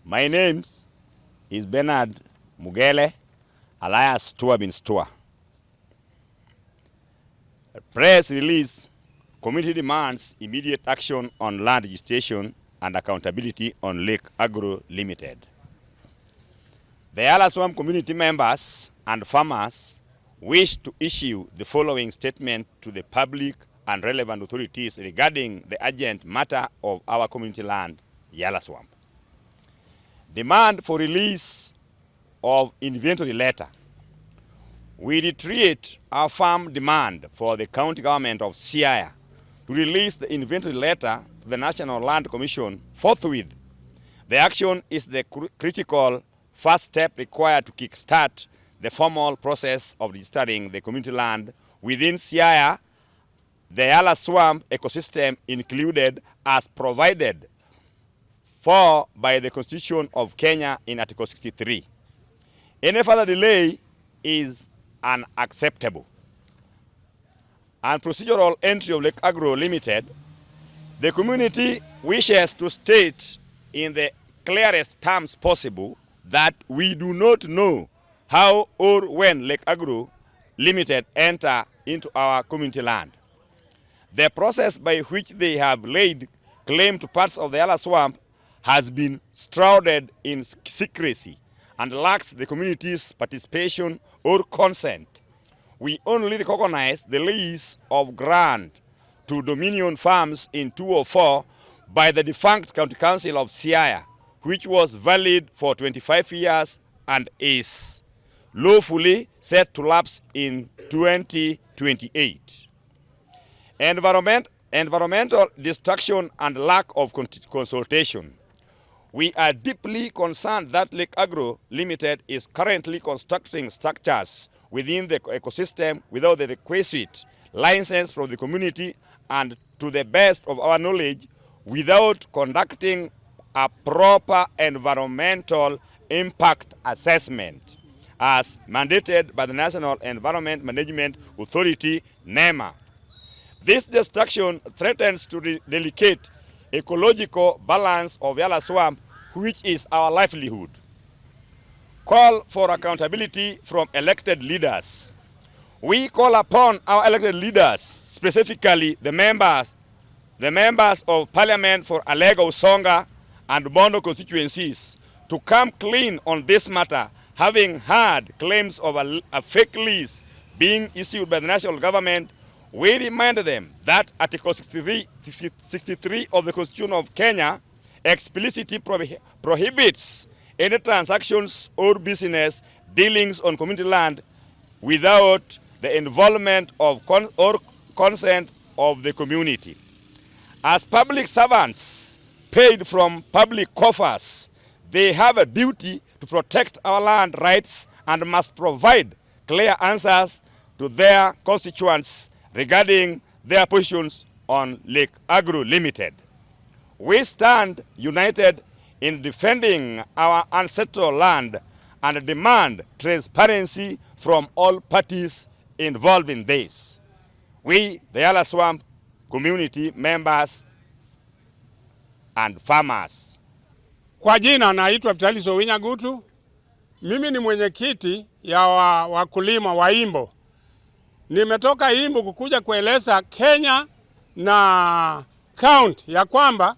My name is Bernard Mugele, alias Stua bin Stua. Press release, community demands immediate action on land registration and accountability on Lake Agro Limited. The Yala Swamp community members and farmers wish to issue the following statement to the public and relevant authorities regarding the urgent matter of our community land, Yala Swamp. Demand for release of inventory letter. We reiterate our firm demand for the county government of Siaya to release the inventory letter to the National Land Commission forthwith. The action is the critical first step required to kickstart the formal process of registering the community land within Siaya, the Yala Swamp ecosystem included as provided for by the Constitution of Kenya in Article 63. Any further delay is unacceptable. And procedural entry of Lake Agro Limited, the community wishes to state in the clearest terms possible that we do not know how or when Lake Agro Limited enter into our community land. The process by which they have laid claim to parts of the Yala Swamp has been shrouded in secrecy and lacks the community's participation or consent. We only recognize the lease of grant to Dominion Farms in 2004 by the defunct County Council of Siaya, which was valid for 25 years and is lawfully set to lapse in 2028. Environmental destruction and lack of consultation. We are deeply concerned that Lake Agro Limited is currently constructing structures within the ecosystem without the requisite license from the community and, to the best of our knowledge, without conducting a proper environmental impact assessment as mandated by the National Environment Management Authority, NEMA. This destruction threatens to delicate ecological balance of Yala Swamp, which is our livelihood. Call for accountability from elected leaders. We call upon our elected leaders, specifically the members of Parliament for Alega Usonga and Bondo constituencies, to come clean on this matter, having heard claims of a fake lease being issued by the national government. We remind them that Article 63 of the Constitution of Kenya explicitly prohibits any transactions or business dealings on community land without the involvement of or consent of the community. As public servants paid from public coffers, they have a duty to protect our land rights and must provide clear answers to their constituents regarding their positions on Lake Agro Limited. We stand united in defending our ancestral land and demand transparency from all parties involved in this. We, the Yala Swamp community members and farmers. Kwa jina naitwa Vitalis Owinya Gutu. Mimi ni mwenyekiti ya wakulima wa Imbo. Nimetoka Imbo kukuja kueleza Kenya na county ya kwamba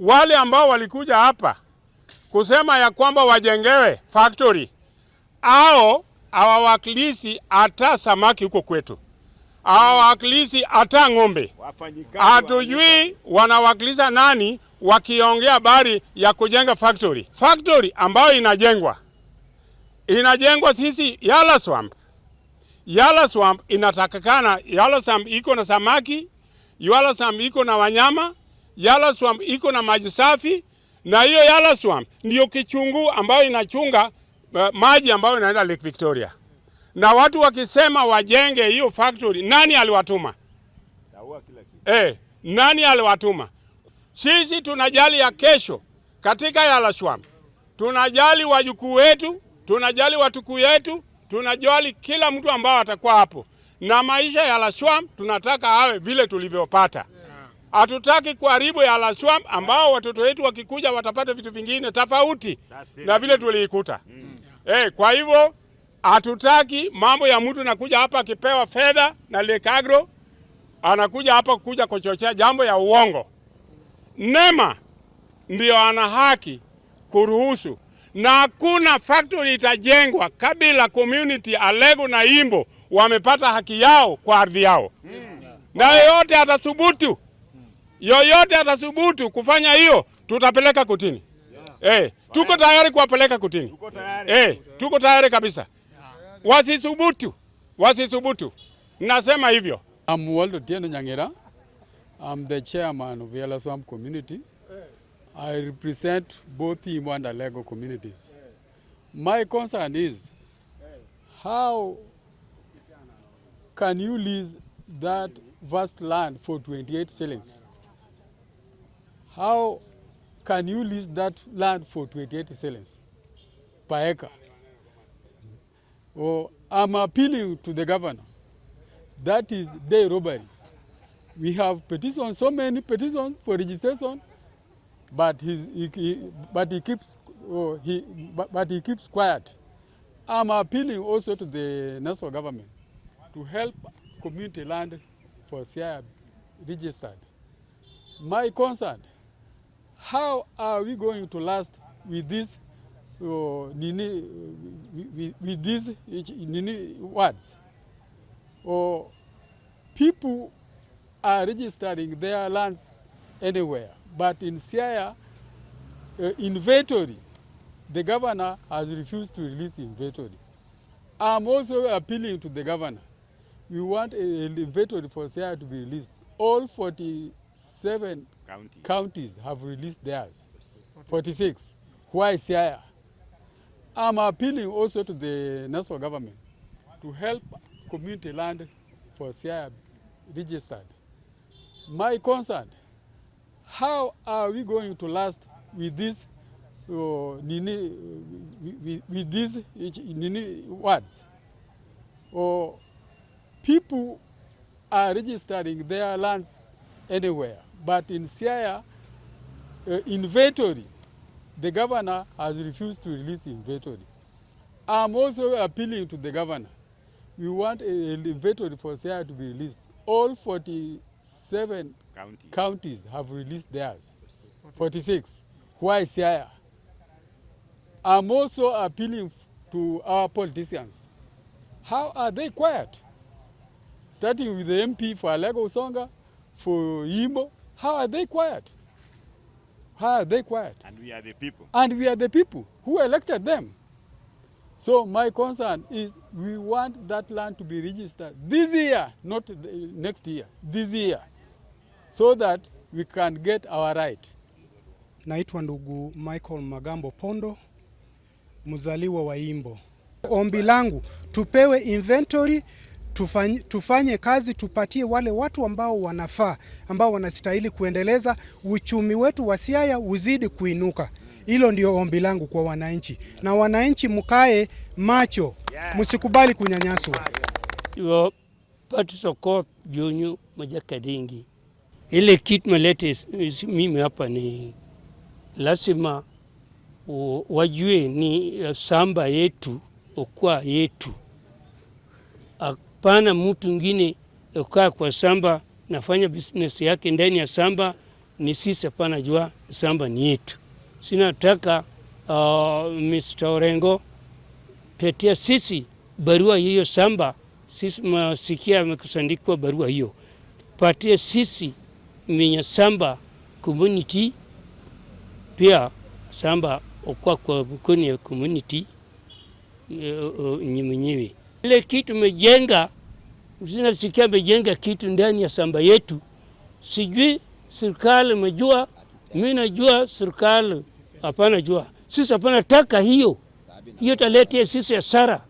wale ambao walikuja hapa kusema ya kwamba wajengewe factory au hawawakilishi hata samaki huko kwetu, hawawakilishi hata ng'ombe. Hatujui wanawakilisha nani wakiongea habari ya kujenga factory ambayo inajengwa sisi Yala Swamp. Yala Swamp inatakikana, Yala Swamp iko na samaki, Yala Swamp iko na wanyama, Yala Swamp iko na maji safi, na hiyo Yala Swamp ndio kichungu ambayo inachunga maji ambayo inaenda Lake Victoria. Na watu wakisema wajenge hiyo factory, nani aliwatuma? Nani aliwatuma? Sisi tunajali ya kesho katika Yala Swamp. Tunajali wajukuu wetu, tunajali watukuu yetu, tunajali kila mtu ambao atakuwa hapo. Na maisha ya Yala Swamp tunataka awe vile tulivyopata. Hatutaki kuharibu Yala swamp ambao watoto wetu wakikuja watapata vitu vingine tofauti na vile tuliikuta. Kwa hivyo hatutaki mambo ya mtu nakuja hapa akipewa fedha na Lake Agro anakuja hapa kuja kuchochea jambo ya uongo. NEMA ndio ana haki kuruhusu, na hakuna factory itajengwa kabla community Alego na Imbo wamepata haki yao kwa ardhi yao. Na yoyote atasubutu kufanya hiyo, tutapeleka kotini. Tuko tayari kuwapeleka kotini. Tuko tayari kabisa. Wasisubutu. Nasema hivyo. I'm Waldo Tieno Nyangera. I'm the chairman of Yala Swamp community. I represent both Imbo and Alego communities. My concern is, how can you lease that vast land for 28 shillings? How can you lease that land for 28 shillings per acre? I'm appealing to the governor. That is day robbery. We have petitions, so many petitions for registration, but he keeps quiet. I'm appealing also to the national government to help community land for CI registered. My concern, how are we going to last with this with these words? People are registering their lands anywhere, but in Siaya, inventory, the governor has refused to release inventory. I'm also appealing to the governor. We want an inventory for Siaya to be released. All 47 counties have released theirs. 46. Why Siaya? I'm appealing also to the national government to help community land for Siaya registered. My concern, how are we going to last with this with these words? People are registering their lands anywhere, but in Siaya, inventory, the governor has refused to release inventory. I'm also appealing to the governor. We want an inventory for Siaya to be released. All 47 counties have released theirs. 46. Why Siaya? I'm also appealing to our politicians. How are they quiet? Starting with the MP for Alego Songa, for Imbo, how are they quiet? How are they quiet? And we are the people. And we are the people who elected them. So my concern is, we want that land to be registered this year, not next year, this year, so that we can get our right. Naitwa ndugu Michael Magambo Pondo, mzaliwa wa Imbo. Ombi langu, tupewe inventory, tufanye kazi, tupatie wale watu ambao wanafaa, ambao wanastahili kuendeleza uchumi wetu wa Siaya uzidi kuinuka. Hilo ndio ombi langu kwa wananchi. Na wananchi mkae macho, msikubali kunyanyaswa. Yo pati soko junyu majakadingi. Ile kitu malete mimi hapa ni lazima wajue ni samba yetu, okwa yetu. Hapana mtu mwingine okaa kwa samba nafanya business yake ndani ya samba, ni sisi hapana jua samba ni yetu. Sinataka Mr. Orengo petia sisi barua hiyo samba, sisi masikia mekusandikwa barua hiyo. Patia sisi mwenye samba community, pia samba okwa kwa mkono ya community mwenyewe. Ile kitu mejenga, sinasikia mejenga kitu ndani ya samba yetu. Sijui serikali mejua, mimi najua serikali hapana jua. Sisi hapana taka hiyo. Hiyo taletea sisi hasara.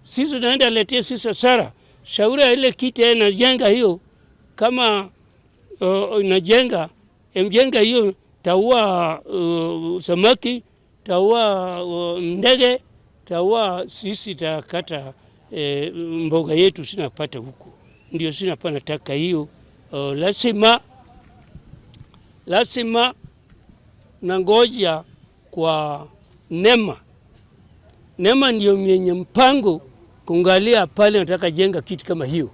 Sisi naenda letea sisi hasara. Shauri ile kitu inajenga hiyo, kama inajenga mjenga hiyo, taua samaki, taua ndege, taua sisi takata mboga yetu sinapata huko. Ndio sinapana taka hiyo lazima nangoja kwa NEMA ndio mwenye mpango kuangalia pale nataka jenga kitu kama hiyo.